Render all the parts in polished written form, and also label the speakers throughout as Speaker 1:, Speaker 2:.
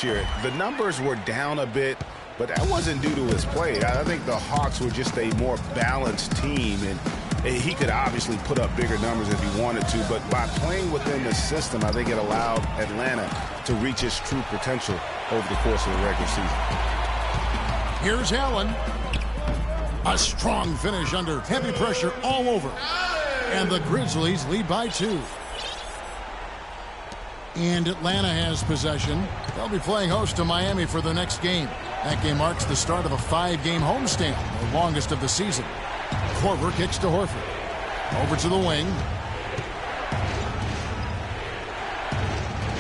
Speaker 1: year. The numbers were down a bit, but that wasn't due to his play. I think the Hawks were just a more balanced team, and he could obviously put up bigger numbers if he wanted to, but by playing within the system, I think it allowed Atlanta to reach its true potential over the course of the regular season.
Speaker 2: Here's Allen. A strong finish under heavy pressure all over. And the Grizzlies lead by 2. And Atlanta has possession. They'll be playing host to Miami for the next game. That game marks the start of a 5-game homestand, the longest of the season. Korver kicks to Horford. Over to the wing.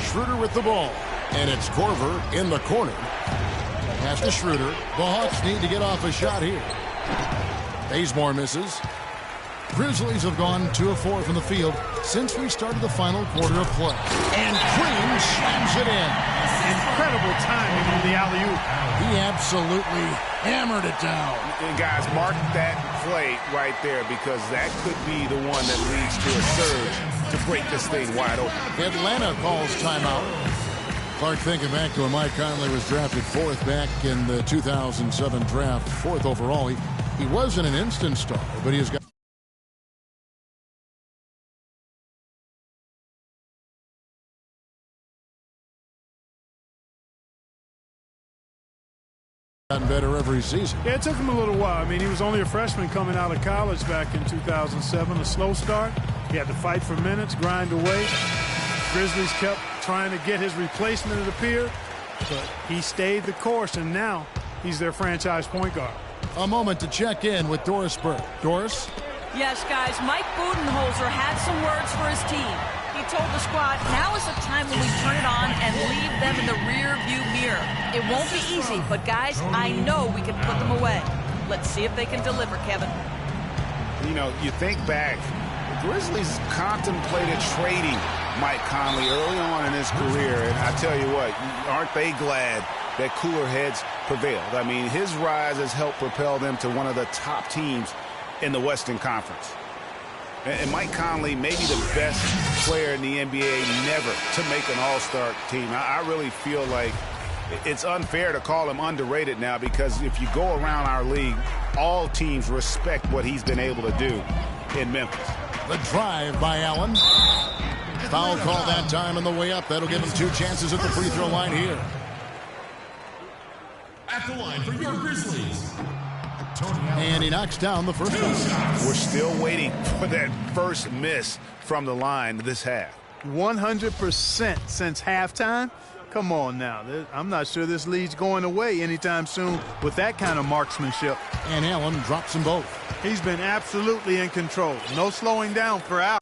Speaker 2: Schroeder with the ball. And it's Korver in the corner. Pass to Schroeder. The Hawks need to get off a shot here. Bazemore misses. Grizzlies have gone 2 of 4 from the field since we started the final quarter of play. And Green slams it in.
Speaker 3: Incredible timing on the alley-oop.
Speaker 2: He absolutely hammered it down.
Speaker 1: And guys, mark that play right there, because that could be the one that leads to a surge to break this thing wide open.
Speaker 2: Atlanta calls timeout. Clark thinking back to when Mike Conley was drafted 4th back in the 2007 draft, 4th overall. He wasn't an instant star, but he has got gotten better every season.
Speaker 3: Yeah, it took him a little while. I mean, he was only a freshman coming out of college back in 2007. A slow start. He had to fight for minutes, grind away. Grizzlies kept trying to get his replacement, it appeared, but he stayed the course, and now he's their franchise point guard.
Speaker 2: A moment to check in with Doris Burke. Doris?
Speaker 4: Yes, guys, Mike Budenholzer had some words for his team. He told the squad, now is the time when we turn it on and leave them in the rear-view mirror. It won't be easy, but guys, I know we can put them away. Let's see if they can deliver, Kevin.
Speaker 1: You know, you think back, the Grizzlies contemplated trading Mike Conley early on in his career, and I tell you what, aren't they glad that cooler heads prevailed? I mean, his rise has helped propel them to one of the top teams in the Western Conference. And Mike Conley may be the best player in the NBA never to make an all-star team. I really feel like it's unfair to call him underrated now, because if you go around our league, all teams respect what he's been able to do in Memphis.
Speaker 2: The drive by Allen. Foul call that time on the way up. That'll give him 2 chances at the free throw line here.
Speaker 5: At the line for your Grizzlies,
Speaker 2: and he knocks down the first one.
Speaker 1: We're still waiting for that first miss from the line this half.
Speaker 3: 100% since halftime. Come on now. I'm not sure this lead's going away anytime soon with that kind of marksmanship.
Speaker 2: And Allen drops them both.
Speaker 3: He's been absolutely in control. No slowing down for Allen.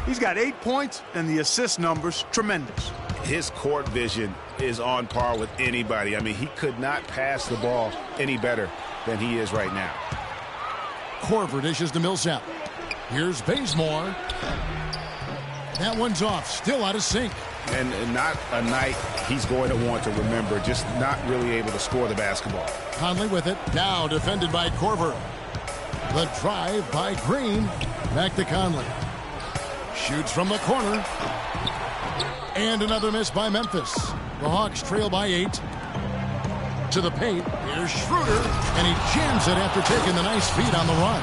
Speaker 3: He's got 8 points, and the assist numbers tremendous.
Speaker 1: His court vision is on par with anybody. I mean, he could not pass the ball any better than he is right now.
Speaker 2: Korver dishes to Millsap. Here's Bazemore. That one's off, still out of sync.
Speaker 1: And not a night he's going to want to remember, just not really able to score the basketball.
Speaker 2: Conley with it, now defended by Korver. The drive by Green, back to Conley. Shoots from the corner. And another miss by Memphis. The Hawks trail by 8. To the paint. Here's Schroeder. And he jams it after taking the nice feed on the run.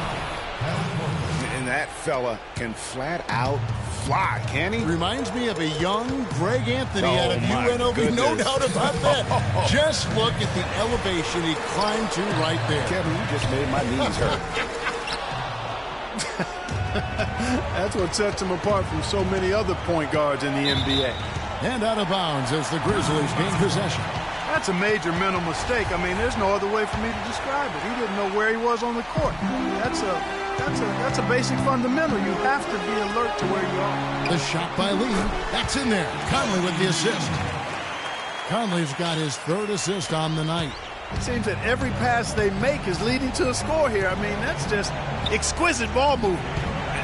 Speaker 1: And that fella can flat out fly, can he?
Speaker 2: Reminds me of a young Greg Anthony
Speaker 1: Oh,
Speaker 2: out of
Speaker 1: my
Speaker 2: UNLV. No
Speaker 1: goodness.
Speaker 2: doubt about that. Just look at the elevation he climbed to right there.
Speaker 1: Kevin, you just made my knees hurt.
Speaker 3: That's what sets him apart from so many other point guards in the NBA.
Speaker 2: And out of bounds as the Grizzlies gain possession.
Speaker 3: That's a major mental mistake. I mean, there's no other way for me to describe it. He didn't know where he was on the court. That's a basic fundamental. You have to be alert to where you are.
Speaker 2: The shot by Lee. That's in there. Conley with the assist. Conley's got his third assist on the night.
Speaker 3: It seems that every pass they make is leading to a score here. I mean, that's just exquisite ball movement.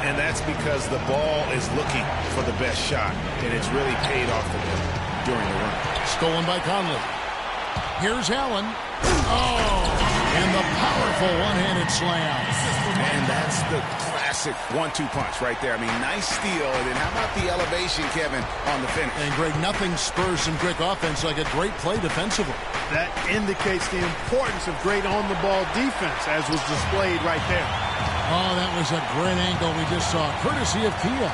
Speaker 1: And that's because the ball is looking for the best shot, and it's really paid off for them during the run.
Speaker 2: Stolen by Conley. Here's Allen. Oh, and the powerful one-handed slam.
Speaker 1: And that's the classic 1-2 punch right there. I mean, nice steal. And then how about the elevation, Kevin, on the finish?
Speaker 2: And Greg, nothing spurs some quick offense like a great play defensively.
Speaker 3: That indicates the importance of great on-the-ball defense, as was displayed right there.
Speaker 2: Oh, that was a great angle we just saw, courtesy of Kia.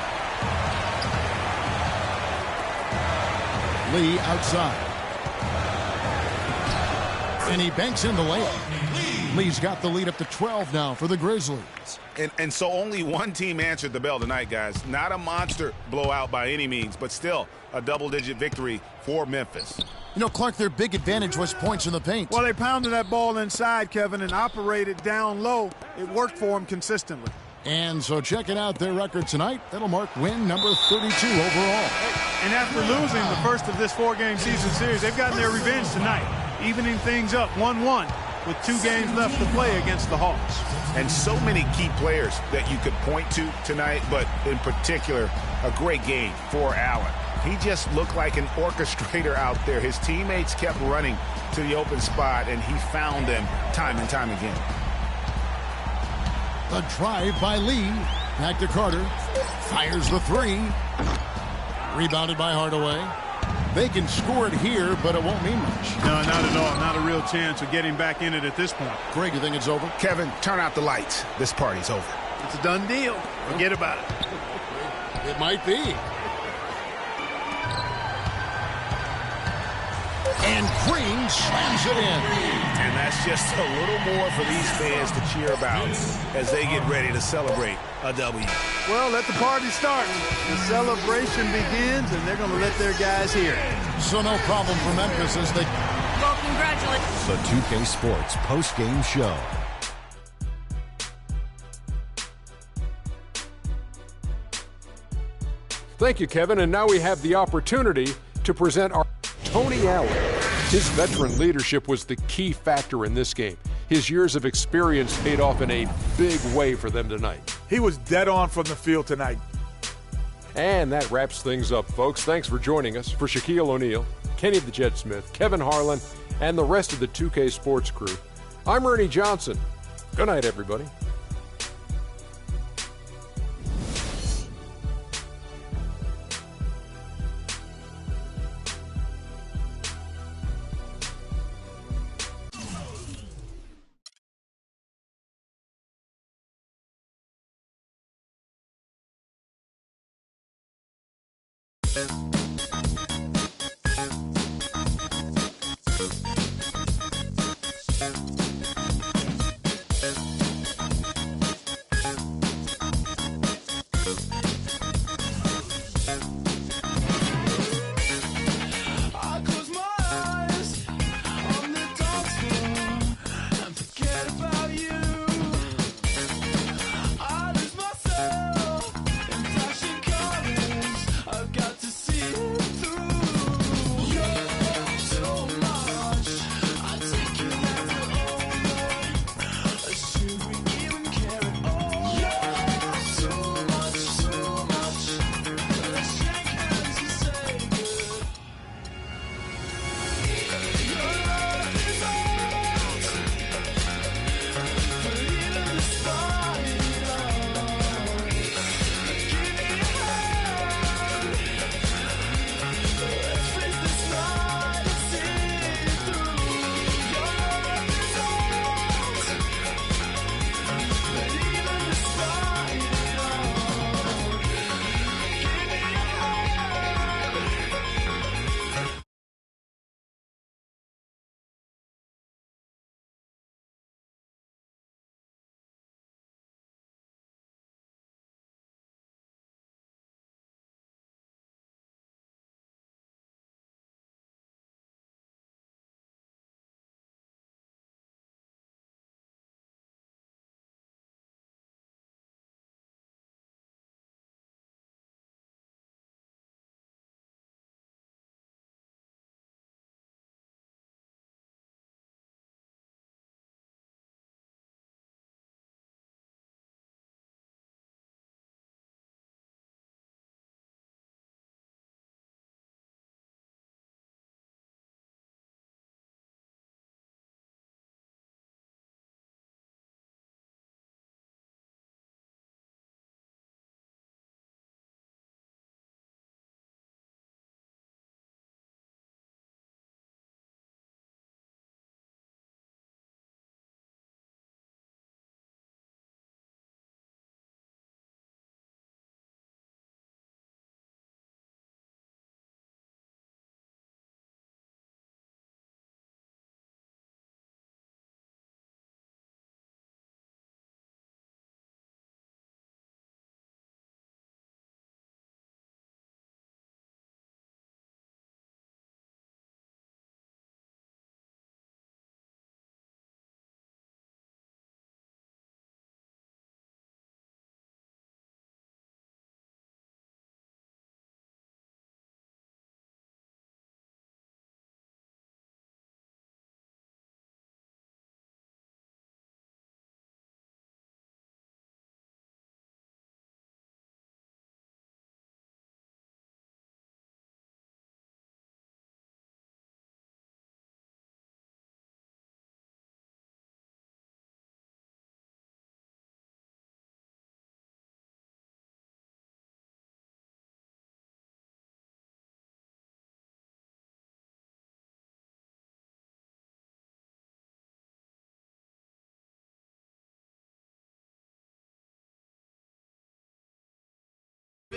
Speaker 2: Lee outside. And he banks in the layup. Lee's got the lead up to 12 now for the Grizzlies.
Speaker 1: And so only one team answered the bell tonight, guys. Not a monster blowout by any means, but still a double-digit victory for Memphis.
Speaker 2: You know, Clark, their big advantage was points in the paint.
Speaker 3: Well, they pounded that ball inside, Kevin, and operated down low. It worked for them consistently.
Speaker 2: And so checking out their record tonight, that'll mark win number 32 overall.
Speaker 3: And after losing the first of this four-game season series, they've gotten their revenge tonight, evening things up 1-1 with 2 games left to play against the Hawks.
Speaker 1: And so many key players that you could point to tonight, but in particular, a great game for Allen. He just looked like an orchestrator out there. His teammates kept running to the open spot, and he found them time and time again.
Speaker 2: A drive by Lee. Back to Carter. Fires the three. Rebounded by Hardaway. They can score it here, but it won't mean much.
Speaker 3: No, not at all. Not a real chance of getting back in it at this point.
Speaker 2: Greg, you think it's over?
Speaker 1: Kevin, turn out the lights. This party's over.
Speaker 3: It's a done deal. Forget about it.
Speaker 2: It might be. And Green slams it in.
Speaker 1: And that's just a little more for these fans to cheer about as they get ready to celebrate a W.
Speaker 3: Well, let the party start. The celebration begins, and they're going to let their guys hear it.
Speaker 2: So no problem for Memphis as they...
Speaker 4: Well, congratulations.
Speaker 6: The 2K Sports post-game show.
Speaker 7: Thank you, Kevin. And now we have the opportunity to present our Tony Allen. His veteran leadership was the key factor in this game. His years of experience paid off in a big way for them tonight.
Speaker 8: He was dead on from the field tonight.
Speaker 7: And that wraps things up, folks. Thanks for joining us. For Shaquille O'Neal, Kenny the Jet Smith, Kevin Harlan, and the rest of the 2K Sports crew, I'm Ernie Johnson. Good night, everybody.
Speaker 9: I've got to see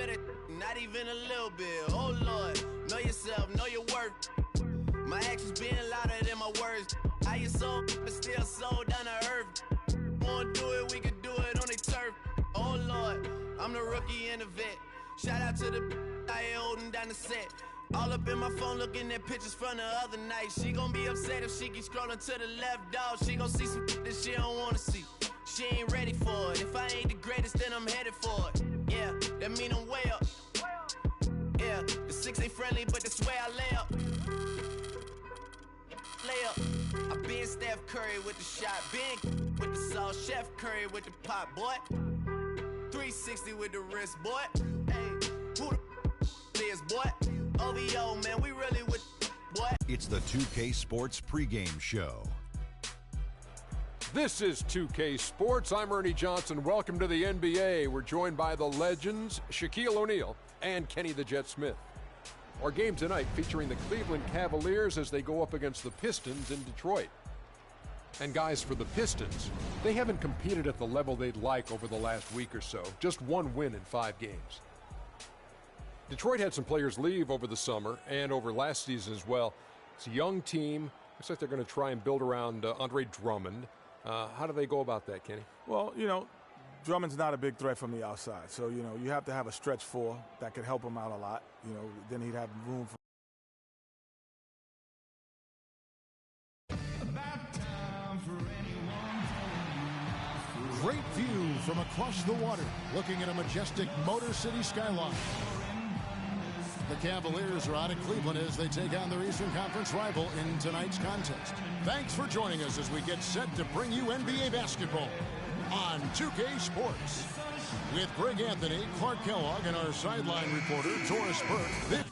Speaker 9: bitter, not even a little bit. Oh Lord, know yourself, know your worth. My actions being louder than my words. I your soul, but still sold down to earth. Wanna do it, we could do it on the turf. Oh Lord, I'm the rookie and the vet. Shout out to the I holding down the set. All up in my phone looking at pictures from the other night. She gon' be upset if she keep scrolling to the left, dog. She gon' see some that she don't wanna see. She ain't ready for it. If I ain't the greatest, then I'm headed for it. Yeah, that mean I'm way up. Yeah, the 6 ain't friendly, but that's where I lay up. Lay up. I been Steph Curry with the shot. Been with the sauce. Chef Curry with the pot, boy. 360 with the wrist, boy. Hey, who the is, boy? OVO, man, we really with boy.
Speaker 6: It's the 2K Sports pregame show.
Speaker 7: This is 2K Sports. I'm Ernie Johnson. Welcome to the NBA. We're joined by the legends Shaquille O'Neal and Kenny the Jet Smith. Our game tonight featuring the Cleveland Cavaliers as they go up against the Pistons in Detroit. And guys, for the Pistons, they haven't competed at the level they'd like over the last week or so. Just one win in 5 games. Detroit had some players leave over the summer and over last season as well. It's a young team. Looks like they're going to try and build around Andre Drummond. How do they go about that, Kenny?
Speaker 8: Well, Drummond's not a big threat from the outside. So, you have to have a stretch 4 that could help him out a lot. Then he'd have room for.
Speaker 2: Great view from across the water, looking at a majestic Motor City skyline. The Cavaliers are out of Cleveland as they take on their Eastern Conference rival in tonight's contest. Thanks for joining us as we get set to bring you NBA basketball on 2K Sports. With Greg Anthony, Clark Kellogg, and our sideline reporter, Doris Burke.